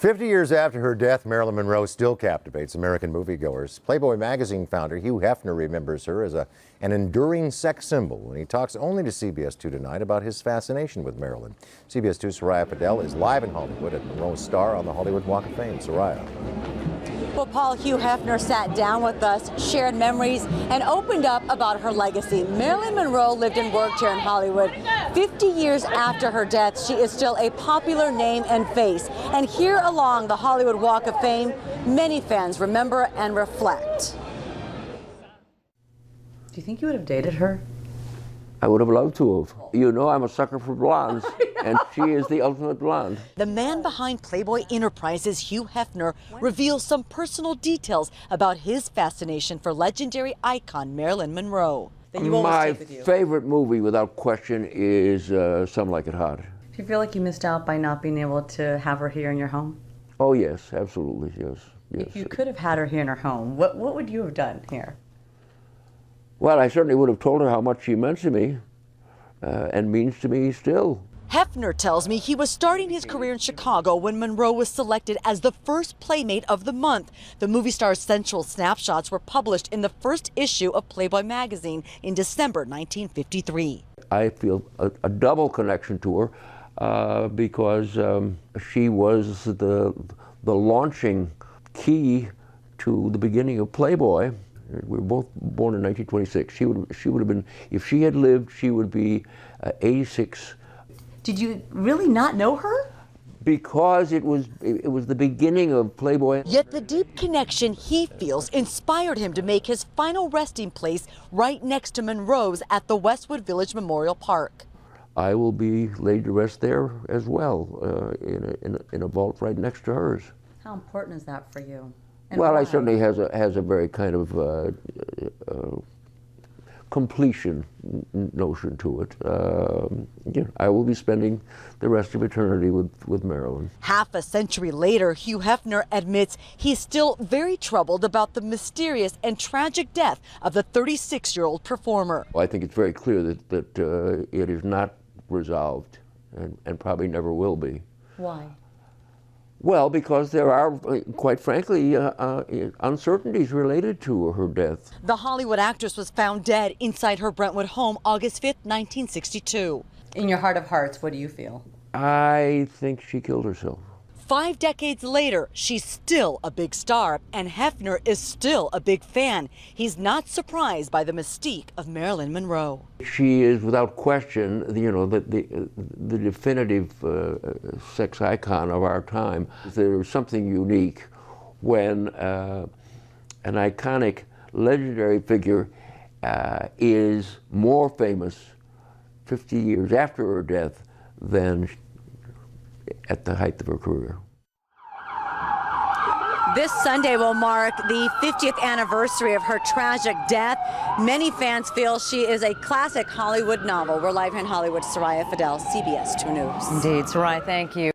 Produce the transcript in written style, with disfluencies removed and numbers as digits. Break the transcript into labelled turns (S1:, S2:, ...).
S1: 50 years after her death, Marilyn Monroe still captivates American moviegoers. Playboy Magazine founder Hugh Hefner remembers her as an enduring sex symbol, and he talks only to CBS 2 tonight about his fascination with Marilyn. CBS 2's Soraya Fidel is live in Hollywood at Monroe's star on the Hollywood Walk of Fame. Soraya.
S2: Well, Paul, Hugh Hefner sat down with us, shared memories, and opened up about her legacy. Marilyn Monroe lived and worked here in Hollywood. 50 years after her death, she is still a popular name and face. And here along the Hollywood Walk of Fame, many fans remember and reflect.
S3: Do you think you would have dated her?
S4: I would have loved to have. You know, I'm a sucker for blondes, and she is the ultimate blonde.
S2: The man behind Playboy Enterprises, Hugh Hefner, reveals some personal details about his fascination for legendary icon Marilyn Monroe.
S4: My favorite movie, without question, is Some Like It Hot.
S3: Do you feel like you missed out by not being able to have her here in your home?
S4: Oh, yes, absolutely, yes.
S3: If you could have had her here in her home, what would you have done here?
S4: Well, I certainly would have told her how much she meant to me, and means to me still.
S2: Hefner tells me he was starting his career in Chicago when Monroe was selected as the first Playmate of the Month. The movie star's sensual snapshots were published in the first issue of Playboy Magazine in December 1953.
S4: I feel a double connection to her because she was the launching key to the beginning of Playboy. We were both born in 1926. She would have been, if she had lived, she would be 86.
S3: Did you really not know her?
S4: Because it was the beginning of Playboy.
S2: Yet the deep connection he feels inspired him to make his final resting place right next to Monroe's at the Westwood Village Memorial Park.
S4: I will be laid to rest there as well, in a vault right next to hers.
S3: How important is that for you? And
S4: well,
S3: why?
S4: it certainly has a very kind of completion notion to it. I will be spending the rest of eternity with Marilyn.
S2: Half a century later, Hugh Hefner admits he's still very troubled about the mysterious and tragic death of the 36-year-old performer.
S4: I think it's very clear that it is not resolved, and probably never will be.
S3: Why?
S4: Well, because there are, quite frankly, uncertainties related to her death.
S2: The Hollywood actress was found dead inside her Brentwood home August 5th, 1962.
S3: In your heart of hearts, what do you feel?
S4: I think she killed herself.
S2: 5 decades later, she's still a big star, and Hefner is still a big fan. He's not surprised by the mystique of Marilyn Monroe.
S4: She is, without question, the definitive sex icon of our time. There's something unique when an iconic, legendary figure is more famous 50 years after her death than at the height of her career.
S2: This Sunday will mark the 50th anniversary of her tragic death. Many fans feel she is a classic Hollywood novel. We're live here in Hollywood. Soraya Fidel, CBS 2 News.
S3: Indeed. Soraya, thank you.